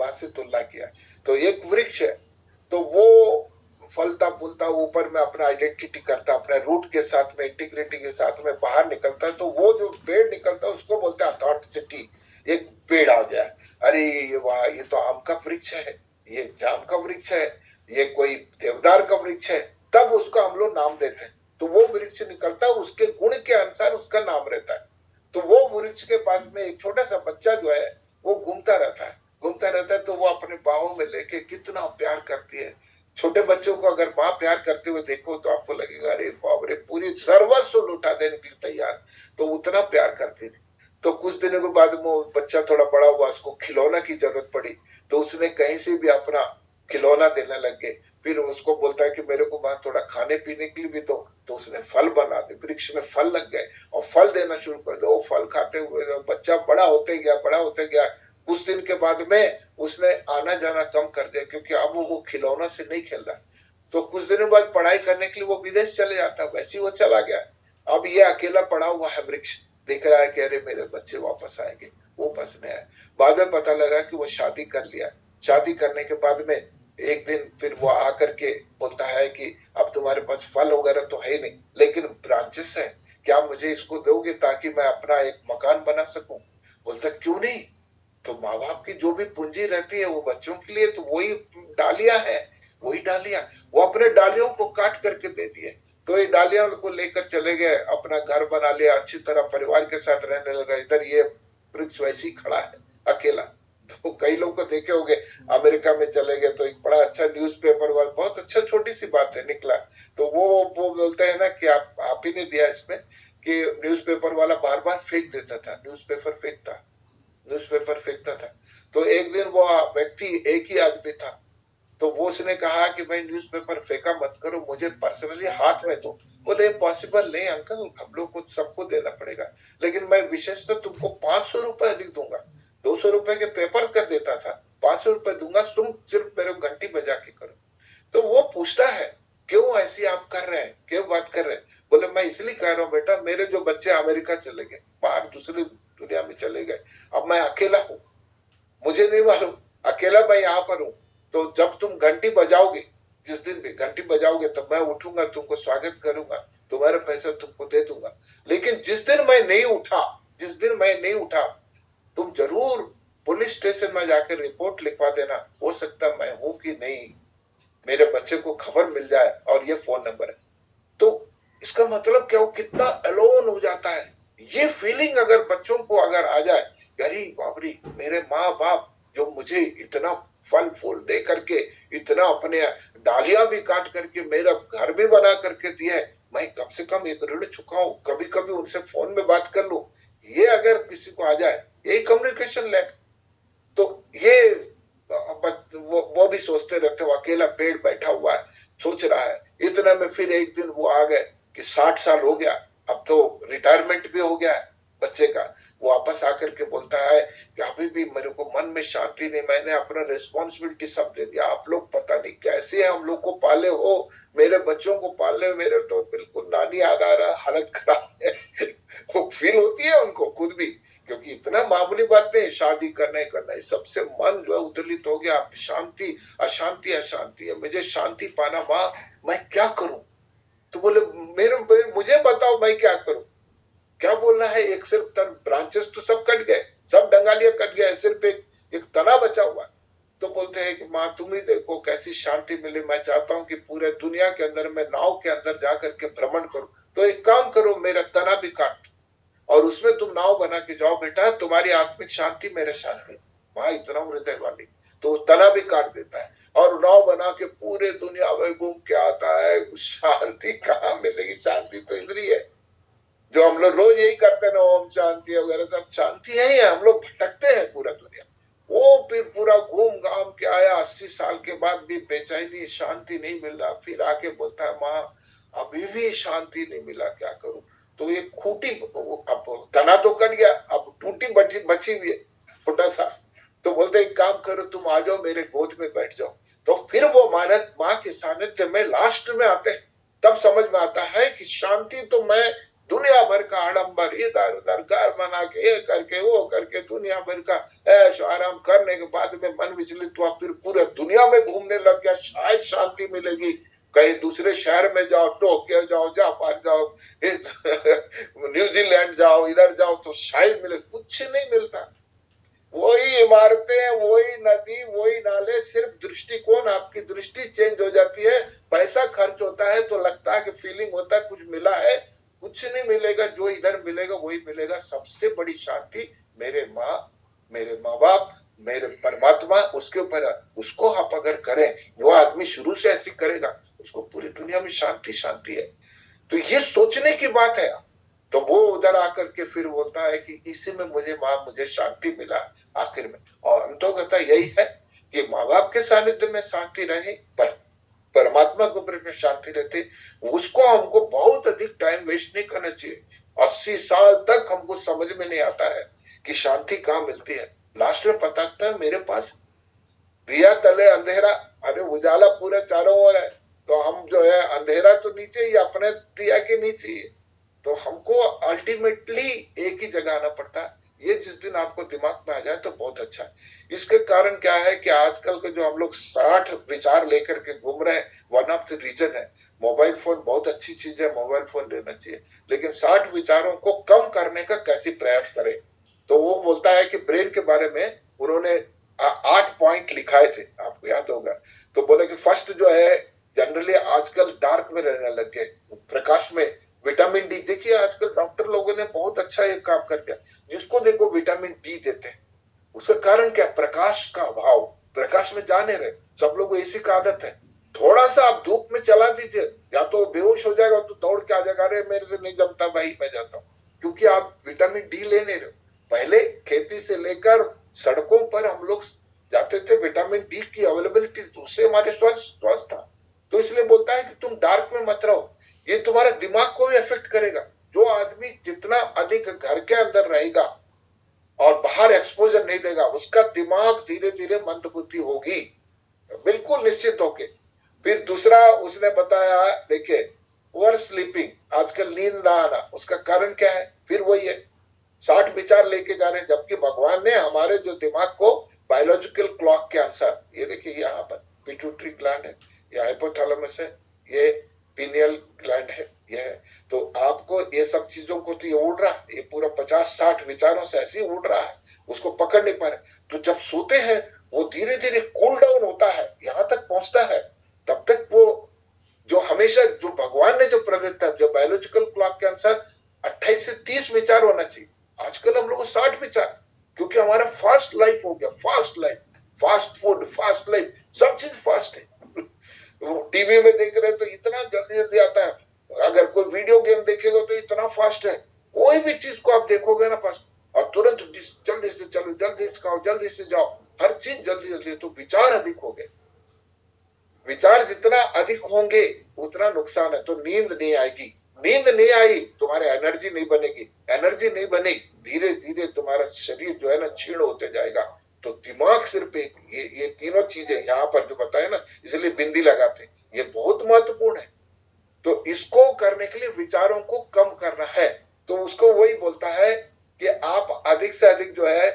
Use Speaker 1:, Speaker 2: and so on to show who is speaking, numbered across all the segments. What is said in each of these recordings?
Speaker 1: बात से तुलना किया। तो एक वृक्ष है, तो वो फलता फूलता ऊपर में अपना आइडेंटिटी करता, अपने रूट के साथ में, इंटीग्रिटी के साथ में बाहर निकलता है, तो वो जो पेड़ निकलता है उसको बोलते हैं अथॉरिटी। एक पेड़ आ गया, अरे ये वाह, ये तो आम का वृक्ष है, ये जाम का वृक्ष है, ये कोई देवदार का वृक्ष है, तब उसको हम लोग नाम देते हैं। तो वो वृक्ष निकलता है, उसके गुण के अनुसार उसका नाम रहता है। तो वो वृक्ष के पास में एक छोटा सा बच्चा जो है वो घूमता रहता है, घूमता रहता है, तो वो अपने बाहों में लेके कितना प्यार करती है। छोटे बच्चों को अगर माँ प्यार करते हुए देखो तो आपको लगेगा अरे बाप रे, पूरी सर्वस्व लुटा देने के लिए तैयार, तो उतना प्यार करती थी। तो कुछ दिनों के बाद वो बच्चा थोड़ा बड़ा हुआ, उसको खिलौना की जरूरत पड़ी, तो उसने कहीं से भी अपना खिलौना देने लग गए। फिर उसको बोलता है कि मेरे को माँ थोड़ा खाने पीने के लिए भी दो, तो उसने फल बना दे, वृक्ष में फल लग गए और फल देना शुरू कर दो। फल खाते हुए बच्चा बड़ा होते गया, बड़ा होते गया। कुछ दिन के बाद में उसने आना जाना कम कर दिया, क्योंकि अब वो खिलौना से नहीं खेल रहा। तो कुछ दिनों बाद पढ़ाई करने के लिए वो विदेश चले जाता, वैसे ही वो चला गया। अब ये अकेला पड़ा हुआ है वृक्ष, देख रहा है कि अरे मेरे बच्चे वापस आएंगे, वो बस में है। बाद में पता लगा कि वो शादी कर लिया। शादी करने के बाद में एक दिन फिर वो आकर के बोलता है कि अब तुम्हारे पास फल वगैरह तो है नहीं, लेकिन ब्रांचेस है, क्या मुझे इसको दोगे ताकि मैं अपना एक मकान बना सकूं? बोलता क्यों नहीं, तो माँ बाप की जो भी पूंजी रहती है वो बच्चों के लिए, तो वही डालियां है, वही डालियां। वो अपने डालियों को काट करके दे दिए, तो ये डालियां को लेकर चले गए, अपना घर बना लिया, अच्छी तरह परिवार के साथ रहने लगा। इधर ये वृक्ष वैसे ही खड़ा है अकेला। तो कई लोग को देखे होंगे, अमेरिका में चले गए तो एक बड़ा अच्छा न्यूज़पेपर वाला, बहुत अच्छा, छोटी सी बात है, निकला। तो वो बोलते हैं ना कि आप ही ने दिया इसमें, कि न्यूज़पेपर वाला बार बार फेंक देता था, न्यूज़पेपर फेंकता था। तो एक दिन वो व्यक्ति, एक ही आदमी था, तो वो उसने कहा कि भाई न्यूज़पेपर फेंका मत करो, मुझे पर्सनली हाथ में दो। बोले पॉसिबल नहीं अंकल, हम लोग को सबको देना पड़ेगा, लेकिन मैं विशेषतः तुमको 500 रुपए अधिक दूंगा। 200 रुपए के पेपर कर देता था, 500 रुपए दूंगा, तुम सिर्फ मेरे घंटी बजा के करो। तो वो पूछता है क्यों ऐसी आप कर रहे हैं, क्यों बात कर रहे हैं? बोले मैं इसलिए कह रहा हूँ बेटा, मेरे जो बच्चे अमेरिका चले गए, बाहर दूसरी दुनिया में चले गए, अब मैं अकेला हूँ, मुझे नहीं मालूम, अकेला मैं यहाँ पर हूँ। तो जब तुम घंटी बजाओगे, जिस दिन भी घंटी बजाओगे, तब मैं उठूंगा, तुमको स्वागत करूंगा, तुम्हारा पैसा तुमको दे दूंगा। लेकिन जिस दिन मैं नहीं उठा, तुम जरूर पुलिस स्टेशन में जाकर रिपोर्ट लिखवा देना, हो सकता मैं हूं कि नहीं, मेरे बच्चे को खबर मिल जाए, और ये फोन नंबर है। तो इसका मतलब क्या, वो कितना अलोन हो जाता है। ये फीलिंग अगर बच्चों को अगर आ जाए, अरे बाबरी, मेरे माँ बाप जो मुझे इतना फल फूल दे करके, इतना अपने डालियां भी काट करके, मेरा घर भी बना करके दिया है, मैं कम से कम एक ऋण चुकाऊं, कभी कभी उनसे फोन में बात कर लूं, ये अगर किसी को आ जाए, यही कम्युनिकेशन लैक। तो ये वो भी सोचते रहते, वो अकेला पेड़ बैठा हुआ है, सोच रहा है। इतना में फिर एक दिन वो आ गए कि 60 साल हो गया, अब तो रिटायरमेंट भी हो गया है बच्चे का। वो वापस आकर के बोलता है कि अभी भी मेरे को मन में शांति नहीं, मैंने अपना रिस्पॉन्सिबिलिटी सब दे दिया, आप लोग पता नहीं कैसे हम लोग को पाले हो, मेरे बच्चों को पाले, मेरे तो बिल्कुल नानी याद आ रहा, हालत खराब है। वो फील होती है उनको खुद भी, क्योंकि इतना मामूली बात नहीं, शादी करना है, सबसे मन जो है उदलित हो गया। शांति अशांति, अशांति है, मुझे शांति पाना, माँ मैं क्या करूं? तो बोले मुझे बताओ मैं क्या करूं? क्या बोलना है, एक सिर्फ ब्रांचेस तो सब कट गए, सब डंगालियां कट गए, सिर्फ एक तना बचा हुआ। तो बोलते हैं कि माँ तुम ही देखो कैसी शांति मिली, मैं चाहता हूँ कि पूरे दुनिया के अंदर मैं नाव के अंदर जाकर के भ्रमण करूं, तो एक काम करो, मेरा तना भी काट और उसमें तुम नाव बना के जाओ बेटा, तुम्हारी आत्मिक शांति मेरे शांति। माँ इतना हृदय वाली, तो तना भी काट देता है और नाव बना के पूरे दुनिया में घूम के आता है। शांति कहाँ मिलेगी? शांति तो इधर ही है, जो हम लोग रोज यही करते हैं ना, ओम शांति वगैरह, सब शांति है, हम लोग भटकते हैं पूरा दुनिया। वो फिर पूरा घूम घाम के आया, 80 साल के बाद भी बेचैनी, शांति नहीं मिल रहा। फिर आके बोलता है माँ अभी भी शांति नहीं मिला, क्या करूं? तो ये खूटी, अब तना तो कट गया, अब टूटी बची हुई है छोटा सा। तो बोलते एक काम करो, तुम आ जाओ मेरे गोद में बैठ जाओ। तो फिर वो माँ के सानिध्य में लास्ट में आते हैं, तब समझ में आता है कि शांति तो मैं दुनिया भर का आडंबर, इधर उधर घर बना के ये करके वो करके दुनिया भर का ऐश आराम करने के बाद में मन विचलित हुआ, फिर पूरे दुनिया में घूमने लग गया, शायद शांति मिलेगी, कहीं दूसरे शहर में जाओ, टोक्यो जाओ, जापान जाओ, न्यूजीलैंड जाओ, इधर जाओ तो शायद मिले, कुछ नहीं मिलता। वही इमारतें, वही नदी, वही नाले, सिर्फ दृष्टिकोण, आपकी दृष्टि चेंज हो जाती है। पैसा खर्च होता है तो लगता है कि फीलिंग होता है कुछ मिला है, कुछ नहीं मिलेगा। जो इधर मिलेगा वही मिलेगा। सबसे बड़ी शांति मेरे माँ बाप, मेरे परमात्मा, उसके ऊपर, उसको आप अगर करें, वो आदमी शुरू से ऐसी करेगा, उसको पूरी दुनिया में शांति शांति है। तो ये सोचने की बात है। तो वो उधर आकर के फिर बोलता है कि इसी में मुझे शांति मिला आखिर में। और अंतोगता यही है कि माँ बाप के सानिध्य में शांति रहे, पर परमात्मा के ऊपर में शांति रहती, उसको हमको बहुत अधिक टाइम वेस्ट नहीं करना चाहिए। 80 साल तक हमको समझ में नहीं आता है कि शांति कहाँ मिलती है। लास्ट में पता लगता है मेरे पास दिया तले अंधेरा, अरे उजाला पूरे चारों ओर है, तो हम जो है अंधेरा तो नीचे ही, अपने दिया के नीचे ही। तो हमको अल्टीमेटली एक ही जगह आना पड़ता है। ये जिस दिन आपको दिमाग में आ जाए तो बहुत अच्छा है। इसके कारण क्या है कि आजकल के जो हम लोग 60 विचार लेकर के घूम रहे हैं, वन ऑफ द रीजन है मोबाइल फोन। बहुत अच्छी चीज है, मोबाइल फोन लेना चाहिए, लेकिन 60 विचारों को कम करने का कैसे प्रयास करें। तो वो बोलता है कि ब्रेन के बारे में उन्होंने 8 पॉइंट लिखाए थे, आपको याद होगा। तो बोले कि फर्स्ट जो है, जनरली आजकल डार्क में रहने लग गए, प्रकाश में। विटामिन डी, देखिए आजकल डॉक्टर लोगों ने बहुत अच्छा एक काम कर दिया, जिसको देखो विटामिन डी देते हैं। उसका कारण क्या? प्रकाश का अभाव, प्रकाश में जा नहीं रहे सब लोग, एसी का आदत है। थोड़ा सा आप धूप में चला दीजिए, या तो बेहोश हो जाएगा, तो दौड़ के आ जाएगा, अरे मेरे से नहीं जमता भाई, मैं जाता हूँ, क्योंकि आप विटामिन डी ले नहीं रहे। पहले खेती से लेकर सड़कों पर हम लोग जाते थे, विटामिन डी की अवेलेबिलिटी, तो उससे हमारे स्वस्थ था। तो इसलिए बोलता है कि तुम डार्क में मत रहो, ये तुम्हारे दिमाग को भी इफेक्ट करेगा। जो आदमी जितना अधिक घर के अंदर रहेगा और बाहर एक्सपोजर नहीं देगा, उसका दिमाग धीरे धीरे मंदबुद्धि होगी, बिल्कुल निश्चित होके। फिर दूसरा उसने बताया, देखिए पुअर स्लीपिंग, आजकल नींद ना आना, उसका कारण क्या है? फिर वही है, 60 विचार लेके जा रहे हैं, जबकि भगवान ने हमारे जो दिमाग को बायोलॉजिकल क्लॉक के अनुसार, ये देखिए यहाँ पर पिट्यूटरी ग्लैंड है, ये हाइपोथैलेमस है, ये पीनियल ग्लैंड है, ये है। तो आपको ये सब चीजों को तो ये उड़ रहा है, ये पूरा 50-60 विचारों से ऐसे ही उड़ रहा है, उसको पकड़ नहीं पा रहे। तो जब सोते हैं वो धीरे धीरे कूल डाउन होता है, यहां तक पहुंचता है। तब तक वो जो हमेशा जो भगवान ने जो प्रदत्त है, जो बायोलॉजिकल क्लॉक के अनुसार 28 से 30 विचार होना चाहिए, आजकल हम लोग को 60 विचार, क्योंकि हमारा फास्ट लाइफ हो गया, fast life, fast food, fast life, सब चीज फास्ट है। टीवी में देख रहे हैं तो इतना जल्दी जल्दी आता है, अगर कोई वीडियो गेम देखेगा तो इतना फास्ट है, कोई भी चीज को आप देखोगे ना फास्ट, और तुरंत जल्दी से चलो, जल्दी से खाओ, जल्दी से जाओ, हर चीज जल्दी जल्दी। तो विचार अधिक हो गए, विचार जितना अधिक होंगे उतना नुकसान है। तो नींद नहीं आएगी, नींद नहीं आई तुम्हारे एनर्जी नहीं बनेगी, एनर्जी नहीं बनी, धीरे धीरे तुम्हारा शरीर जो है ना क्षीण होते जाएगा। तो दिमाग सिर्फ एक, ये तीनों चीजें यहाँ पर जो बताए ना, इसलिए बिंदी लगाते, ये बहुत महत्वपूर्ण है। तो इसको करने के लिए विचारों को कम करना है। तो उसको वही बोलता है कि आप अधिक से अधिक जो है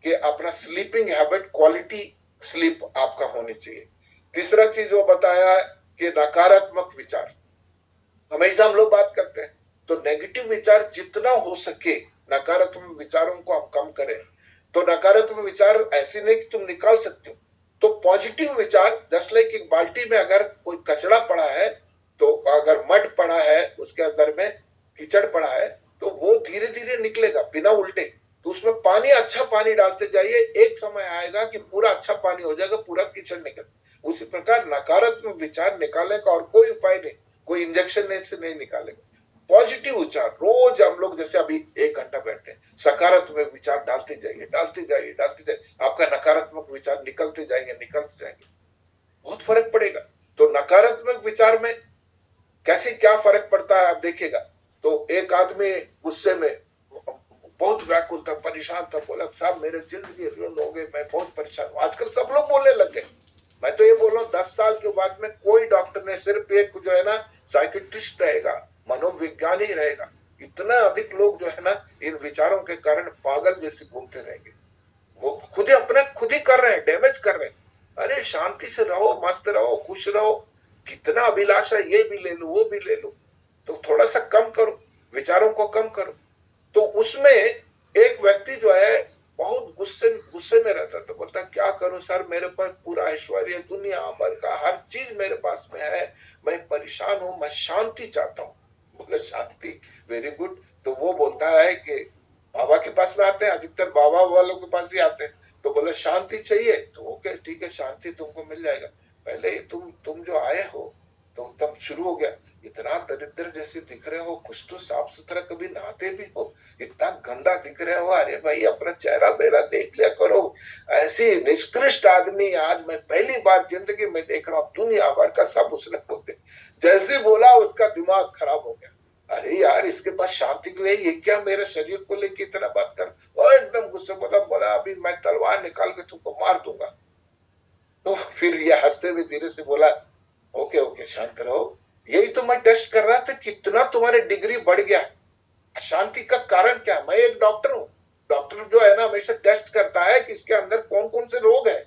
Speaker 1: कि अपना स्लीपिंग हैबिट, क्वालिटी स्लीप आपका होनी चाहिए। तीसरा चीज वो बताया कि नकारात्मक विचार, हमेशा हम लोग बात करते हैं, तो नेगेटिव विचार जितना हो सके नकारात्मक विचारों को हम कम करें। तो नकारात्मक विचार ऐसे नहीं कि तुम निकाल सकते हो, तो पॉजिटिव विचार, जस्ट लाइक एक बाल्टी में अगर कोई कचरा पड़ा है, तो अगर मड पड़ा है, उसके अंदर में कीचड़ पड़ा है, तो वो धीरे धीरे निकलेगा बिना उल्टे। तो उसमें पानी, अच्छा पानी डालते जाइए, एक समय आएगा कि पूरा अच्छा पानी हो जाएगा, पूरा कीचड़ निकल। उसी प्रकार नकारात्मक विचार निकालने का और कोई उपाय नहीं, कोई इंजेक्शन से नहीं निकालेगा। पॉजिटिव विचार रोज हम लोग जैसे अभी 1 घंटा बैठते हैं, सकारात्मक विचार डालते जाइए, डालते जाइए, डालते जाइए, आपका नकारात्मक विचार निकलते जाएंगे, निकलते जाएंगे, बहुत फर्क पड़ेगा। तो नकारात्मक विचार में कैसे क्या फर्क पड़ता है आप देखिएगा। तो एक आदमी गुस्से में बहुत व्याकुल था, परेशान था, बोला साहब मेरे जिंदगी रुइन हो गई, मैं बहुत परेशान हूँ। आजकल सब लोग बोलने लग गए। मैं तो ये बोल रहा हूँ 10 साल के बाद में कोई डॉक्टर ने, सिर्फ एक जो है ना साइकिट्रिस्ट रहेगा, मनोविज्ञानी रहेगा, इतना अधिक लोग जो है ना इन विचारों के कारण पागल जैसे घूमते रहेंगे। वो खुद ही अपने खुद ही कर रहे हैं, डैमेज कर रहे हैं। अरे शांति से रहो, मस्त रहो, खुश रहो। कितना अभिलाषा, ये भी ले लो, वो भी ले लो। तो थोड़ा सा कम करो, विचारों को कम करो। तो उसमें एक व्यक्ति जो है बहुत गुस्से गुस्से में रहता, तो बोलता क्या करूं सर, मेरे पास पूरा ऐश्वर्य दुनिया भर का हर चीज मेरे पास में है, मैं परेशान हूं, मैं शांति चाहता हूँ। बोले शांति, वेरी गुड। तो वो बोलता है कि बाबा के पास में आते हैं, अधिकतर बाबा वालों के पास ही आते हैं। तो बोले शांति चाहिए, तो ओके ठीक है, शांति तुमको मिल जाएगा। पहले तुम जो आए हो तो तब शुरू हो गया, इतना दरिद्र जैसे दिख रहे हो, कुछ तो साफ सुथरा, कभी नहाते भी हो, इतना गंदा दिख रहे हो। अरे भाई अपना चेहरा बेरा देख लिया करो। ऐसी निष्कृष्ट आदमी आज मैं पहली बार जिंदगी में देख रहा हूँ, दुनिया भर का सब उसने बोलते। जैसे बोला उसका दिमाग खराब हो गया। अरे यार इसके पास शांति तो है, ये क्या मेरे शरीर को लेके इतना बात कर। वो एकदम गुस्से बोला अभी मैं तलवार निकाल के तुमको मार दूंगा। तो फिर ये हंसते हुए धीरे से बोला ओके ओके शांत रहो, यही तो मैं टेस्ट कर रहा था, कितना तुम्हारे डिग्री बढ़ गया। अशांति का कारण क्या? मैं एक डॉक्टर हूँ। डॉक्टर जो है ना हमेशा टेस्ट करता है कि इसके अंदर कौन कौन से रोग है।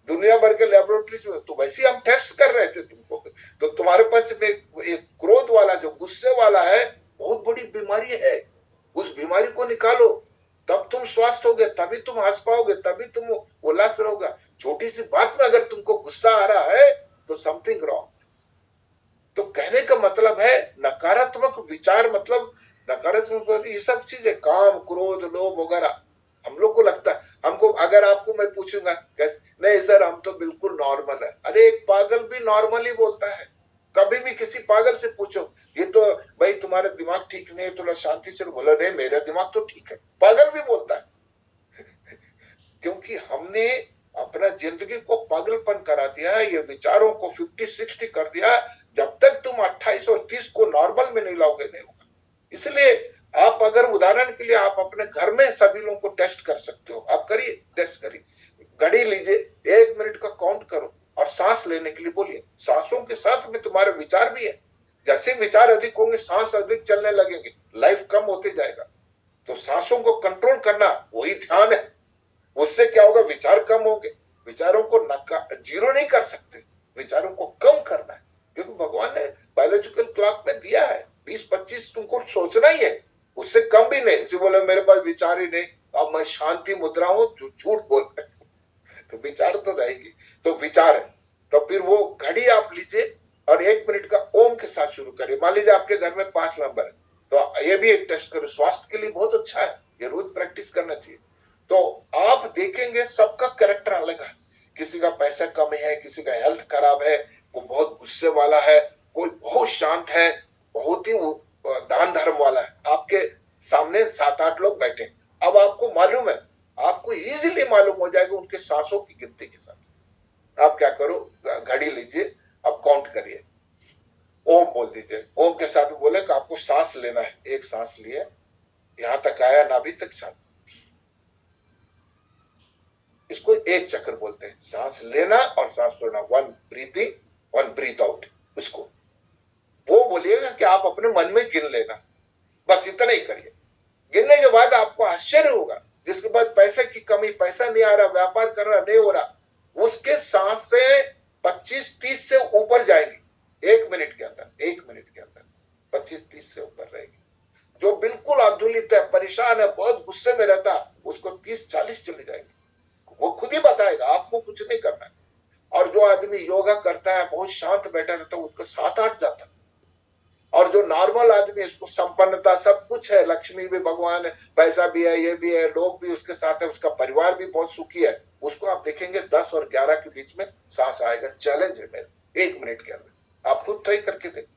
Speaker 1: दुनिया भर के लेबोरेटरीज में तो वैसे हम टेस्ट कर रहे थे तुमको। तो तुम्हारे पास में एक क्रोध वाला, जो गुस्से वाला है, बहुत बड़ी बीमारी है। उस बीमारी को निकालो, तब तुम स्वस्थ होगे, तभी तुम हंस पाओगे, तभी तुम उल्लास रहोगे। छोटी सी बात में अगर तुमको गुस्सा आ रहा है तो समथिंग रॉन्ग। तो कहने का मतलब है नकारात्मक विचार, मतलब नकारात्मक ये सब चीजें, काम क्रोध लोभ वगैरह, हम लोग को लगता है, हमको अगर आपको मैं पूछूंगा कैसे, नहीं सर हम तो बिल्कुल नॉर्मल है। अरे एक पागल भी नॉर्मल ही बोलता है। कभी भी किसी पागल से पूछो ये तो भाई तुम्हारा दिमाग ठीक नहीं है, थोड़ा शांति से बोला, नहीं मेरा दिमाग तो ठीक है, पागल भी बोलता है। क्योंकि हमने अपना जिंदगी को पागलपन करा दिया है, ये विचारों को 50-60 कर दिया। जब तक तुम 28 और 30 को नॉर्मल में नहीं लाओगे नहीं होगा। इसलिए आप अगर उदाहरण के लिए आप अपने घर में सभी लोगों को टेस्ट कर सकते हो, आप करिए, टेस्ट करिए, घड़ी लीजिए, 1 मिनट का काउंट करो और सांस लेने के लिए बोलिए। सांसों के साथ में तुम्हारे विचार भी है। जैसे विचार अधिक होंगे सांस अधिक चलने लगेंगे, लाइफ कम होते जाएगा। तो सांसों को कंट्रोल करना वही ध्यान है। उससे क्या होगा, विचार कम होंगे। विचारों को जीरो नहीं कर सकते, विचारों को कम करना है। क्योंकि भगवान ने बायोलॉजिकल क्लॉक में दिया है 20-25 तुमको सोचना ही है, उससे कम भी नहीं। इसे बोले मेरे पास विचार ही नहीं, अब मैं शांति मुद्रा हूं, जो झूठ बोल रहे तो विचार तो रहेगी। तो विचार है, तो फिर वो घड़ी आप लीजिए और 1 मिनट का ओम के साथ शुरू करिए। मान लीजिए आपके घर में 5 नंबर है, तो ये भी एक टेस्ट करो, स्वास्थ्य के लिए बहुत अच्छा है, ये रोज प्रैक्टिस करना चाहिए। तो आप देखेंगे सबका कैरेक्टर अलग है। किसी का पैसा कम है, किसी का हेल्थ खराब है, कोई बहुत गुस्से वाला है, कोई बहुत शांत है, बहुत ही दान धर्म वाला है। आपके सामने 7-8 लोग बैठे, अब आपको मालूम है, आपको इजीली मालूम हो जाएगा उनके सांसों की गिनती के साथ। आप क्या करो, घड़ी लीजिए, अब काउंट करिए, ओम बोल दीजिए। ओम के साथ बोले कि आपको सांस लेना है, एक सांस लिए, यहां तक आया, नाभि तक शांत, इसको एक चक्र बोलते हैं। सांस लेना और सांस छोड़ना, 1 ब्रीथ इन 1 ब्रीथ आउट। उसको वो बोलिएगा कि आप अपने मन में गिन लेना, बस इतना ही करिए। गिनने के बाद आपको आश्चर्य होगा, जिसके बाद पैसे की कमी, पैसा नहीं आ रहा, व्यापार कर रहा नहीं हो रहा, उसके सांस से 25-30 से ऊपर जाएंगी 1 मिनट के अंदर। 1 मिनट के अंदर 25-30 से ऊपर रहेगी। जो बिल्कुल अधुलित है, परेशान है, बहुत गुस्से में रहता, उसको 30-40 चले जाएंगे। वो खुद ही बताएगा, आपको कुछ नहीं करना है। और जो आदमी योगा करता है, बहुत शांत बैठा रहता है, उसका 7-8 जाता है। और जो नॉर्मल आदमी, इसको संपन्नता सब कुछ है, लक्ष्मी भी भगवान है, पैसा भी है, ये भी है, लोग भी उसके साथ है, उसका परिवार भी बहुत सुखी है, उसको आप देखेंगे 10 और 11 के बीच में सांस आएगा। चैलेंज है मेरे, 1 मिनट के अंदर। आप खुद ट्राई करके देखें।